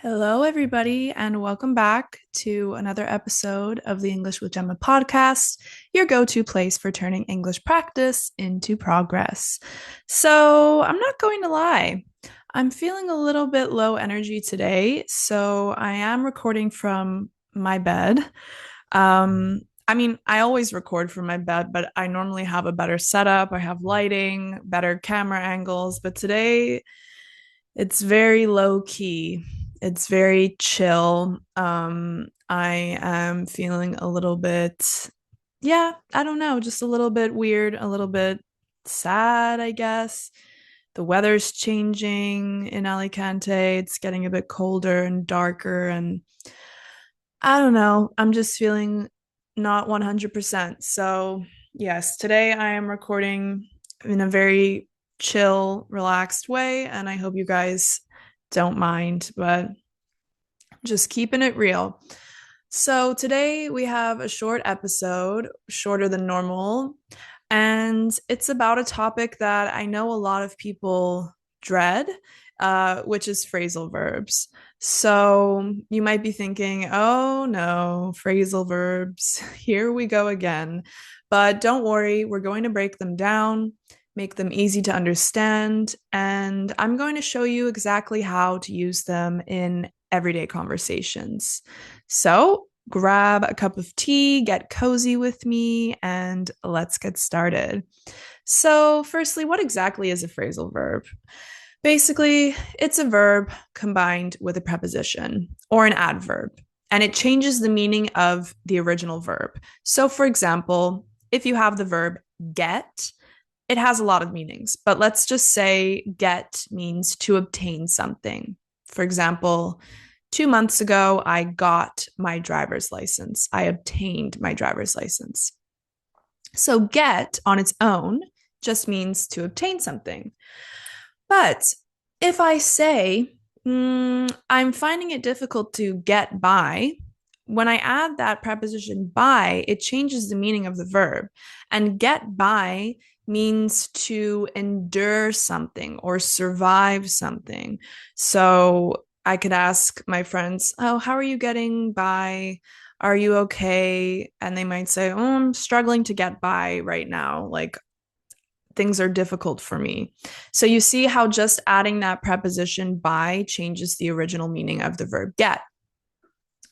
Hello, everybody, and welcome back to another episode of the English with Gemma podcast, your go to place for turning English practice into progress. So, I'm not going to lie, I'm feeling a little bit low energy today, so I am recording from my bed. I always record from my bed, but I normally have a better setup. I have lighting, better camera angles, but today it's very low key. It's very chill. I am feeling a little bit, yeah, I don't know, just a little bit weird, a little bit sad, I guess. The weather's changing in Alicante. It's getting a bit colder and darker, and I don't know. I'm just feeling not 100%. So, yes, today I am recording in a very chill, relaxed way, and I hope you guys don't mind, but just keeping it real. So, today we have a short episode, shorter than normal, and it's about a topic that I know a lot of people dread, which is phrasal verbs. So, you might be thinking, oh no, phrasal verbs, here we go again. But don't worry, we're going to break them down, make them easy to understand, and I'm going to show you exactly how to use them in everyday conversations. So grab a cup of tea, get cozy with me, and let's get started. So, firstly, what exactly is a phrasal verb? Basically, it's a verb combined with a preposition or an adverb, and it changes the meaning of the original verb. So, for example, if you have the verb get, it has a lot of meanings, but let's just say get means to obtain something. For example, 2 months ago, I got my driver's license. I obtained my driver's license. So, get on its own just means to obtain something. But if I say, I'm finding it difficult to get by, when I add that preposition by, it changes the meaning of the verb. And get by means to endure something or survive something. So I could ask my friends, oh, how are you getting by? Are you okay? And they might say, oh, I'm struggling to get by right now. Like things are difficult for me. So you see how just adding that preposition by changes the original meaning of the verb get.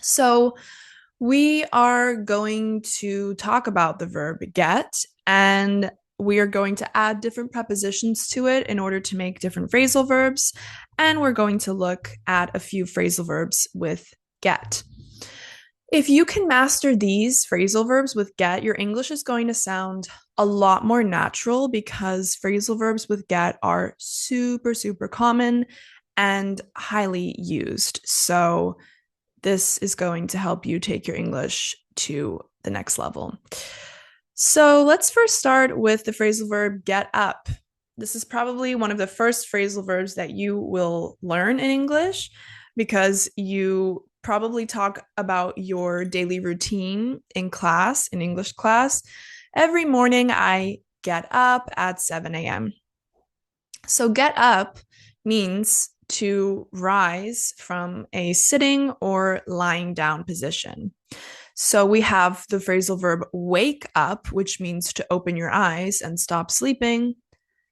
So we are going to talk about the verb get, and we are going to add different prepositions to it in order to make different phrasal verbs. And we're going to look at a few phrasal verbs with get. If you can master these phrasal verbs with get, your English is going to sound a lot more natural because phrasal verbs with get are super, super common and highly used. So, this is going to help you take your English to the next level. So, let's first start with the phrasal verb get up. This is probably one of the first phrasal verbs that you will learn in English because you probably talk about your daily routine in class, in English class. Every morning, I get up at 7 a.m. So, get up means to rise from a sitting or lying down position. So, we have the phrasal verb wake up, which means to open your eyes and stop sleeping.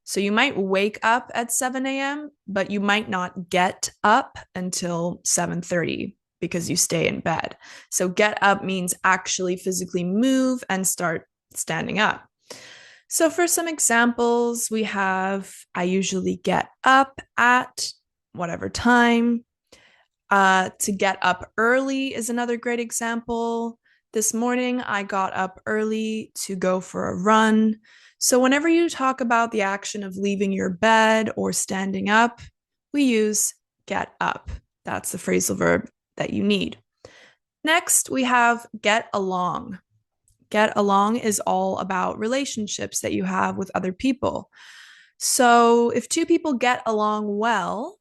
So, you might wake up at 7 a.m., but you might not get up until 7:30 because you stay in bed. So get up means actually physically move and start standing up. So for some examples, we have I usually get up at whatever time. To get up early is another great example. This morning, I got up early to go for a run. So whenever you talk about the action of leaving your bed or standing up, we use get up. That's the phrasal verb that you need. Next, we have get along. Get along is all about relationships that you have with other people. So if two people get along well,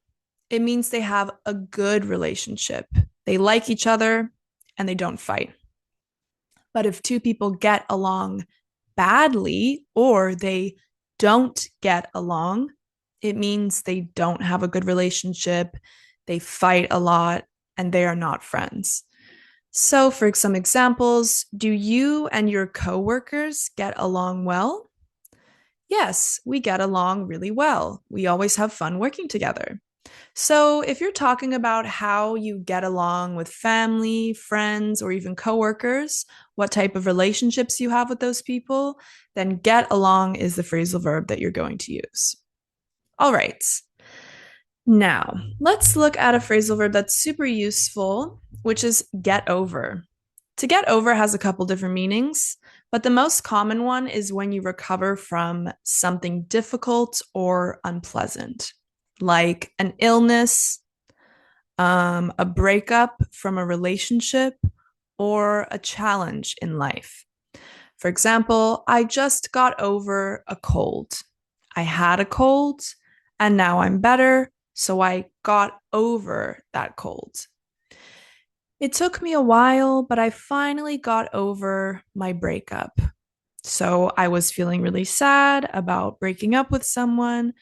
it means they have a good relationship. They like each other and they don't fight. But if two people get along badly or they don't get along, it means they don't have a good relationship. They fight a lot and they are not friends. So, for some examples, do you and your coworkers get along well? Yes, we get along really well. We always have fun working together. So, if you're talking about how you get along with family, friends, or even coworkers, what type of relationships you have with those people, then get along is the phrasal verb that you're going to use. All right. Now, let's look at a phrasal verb that's super useful, which is get over. To get over has a couple different meanings, but the most common one is when you recover from something difficult or unpleasant, like an illness, a breakup from a relationship, or a challenge in life. For example, I just got over a cold. I had a cold and now I'm better, so I got over that cold. It took me a while, but I finally got over my breakup. So I was feeling really sad about breaking up with someone,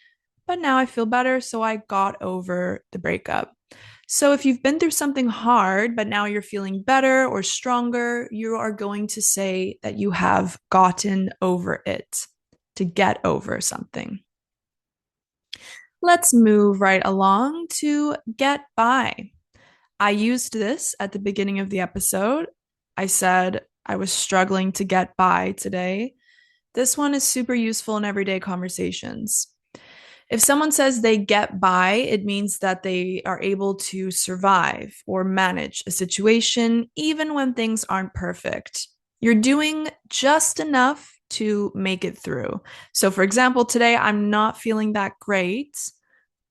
but now I feel better, so I got over the breakup. So if you've been through something hard, but now you're feeling better or stronger, you are going to say that you have gotten over it, to get over something. Let's move right along to get by. I used this at the beginning of the episode. I said I was struggling to get by today. This one is super useful in everyday conversations. If someone says they get by, it means that they are able to survive or manage a situation even when things aren't perfect. You're doing just enough to make it through. So, for example, today I'm not feeling that great,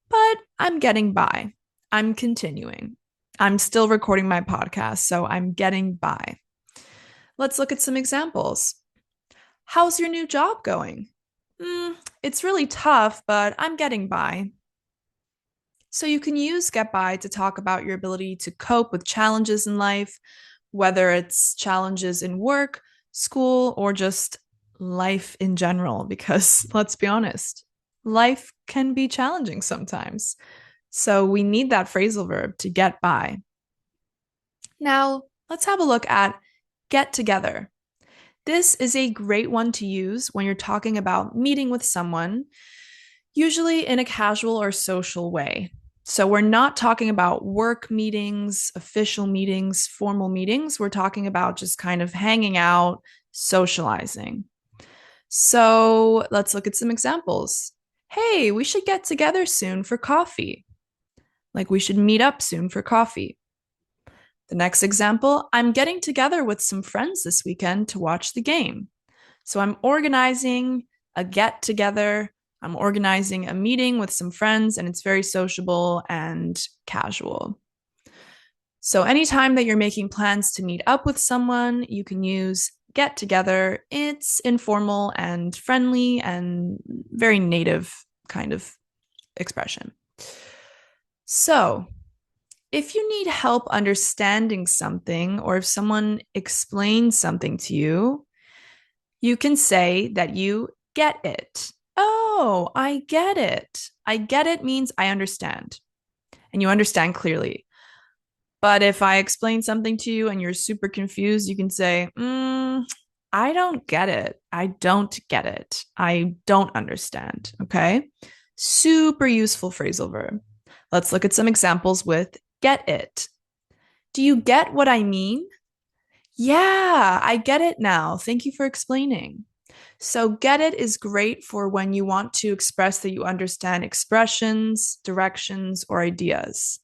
but I'm getting by. I'm continuing. I'm still recording my podcast, so I'm getting by. Let's look at some examples. How's your new job going? It's really tough, but I'm getting by. So you can use get by to talk about your ability to cope with challenges in life, whether it's challenges in work, school, or just life in general, because let's be honest, life can be challenging sometimes. So we need that phrasal verb to get by. Now, let's have a look at get together. This is a great one to use when you're talking about meeting with someone, usually in a casual or social way. So we're not talking about work meetings, official meetings, formal meetings. We're talking about just kind of hanging out, socializing. So let's look at some examples. Hey, we should get together soon for coffee. Like we should meet up soon for coffee. The next example, I'm getting together with some friends this weekend to watch the game. So I'm organizing a get together. I'm organizing a meeting with some friends, and it's very sociable and casual. So anytime that you're making plans to meet up with someone, you can use get together. It's informal and friendly and very native kind of expression. So if you need help understanding something, or if someone explains something to you, you can say that you get it. Oh, I get it. I get it means I understand, and you understand clearly. But if I explain something to you and you're super confused, you can say, I don't get it. I don't get it. I don't understand. Okay. Super useful phrasal verb. Let's look at some examples with get it. Do you get what I mean? Yeah, I get it now. Thank you for explaining. So, get it is great for when you want to express that you understand expressions, directions, or ideas.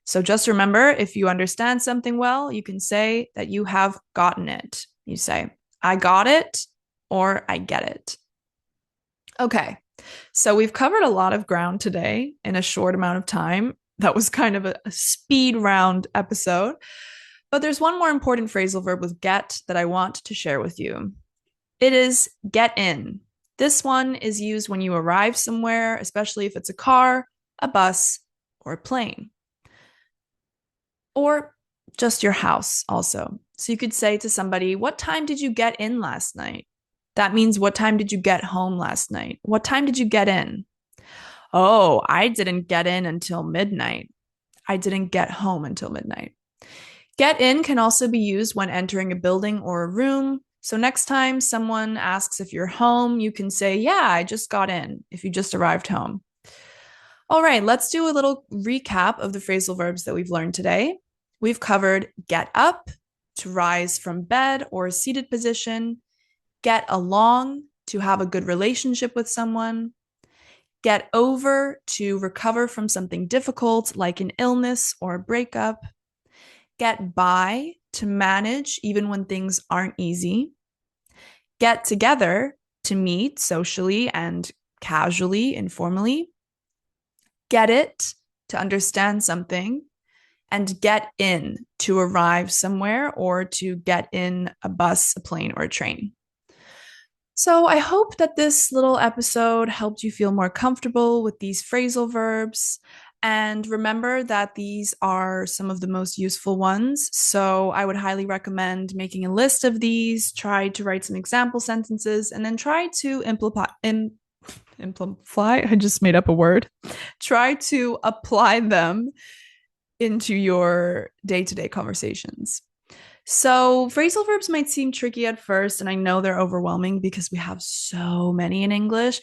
So, just remember, if you understand something well, you can say that you have gotten it. You say, I got it, or I get it. Okay, so we've covered a lot of ground today in a short amount of time. That was kind of a speed round episode. But there's one more important phrasal verb with get that I want to share with you. It is get in. This one is used when you arrive somewhere, especially if it's a car, a bus, or a plane. Or just your house also. So you could say to somebody, what time did you get in last night? That means what time did you get home last night? What time did you get in? Oh, I didn't get in until midnight. I didn't get home until midnight. Get in can also be used when entering a building or a room. So next time someone asks if you're home, you can say, yeah, I just got in, if you just arrived home. All right, let's do a little recap of the phrasal verbs that we've learned today. We've covered get up, to rise from bed or a seated position, get along, to have a good relationship with someone, get over, to recover from something difficult like an illness or a breakup, get by, to manage even when things aren't easy, get together, to meet socially and casually, informally, get it, to understand something, and get in, to arrive somewhere or to get in a bus, a plane, or a train. So I hope that this little episode helped you feel more comfortable with these phrasal verbs. And remember that these are some of the most useful ones. So I would highly recommend making a list of these, try to write some example sentences, and then try to I just made up a word. Try to apply them into your day-to-day conversations. So, phrasal verbs might seem tricky at first, and I know they're overwhelming because we have so many in English,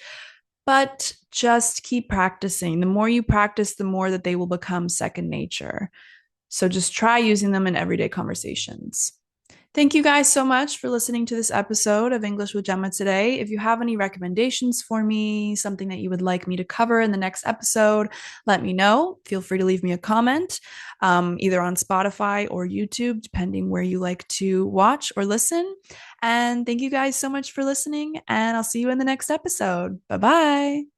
but just keep practicing. The more you practice, the more that they will become second nature. So, just try using them in everyday conversations. Thank you guys so much for listening to this episode of English with Gemma today. If you have any recommendations for me, something that you would like me to cover in the next episode, let me know. Feel free to leave me a comment, either on Spotify or YouTube, depending where you like to watch or listen. And thank you guys so much for listening, and I'll see you in the next episode. Bye bye.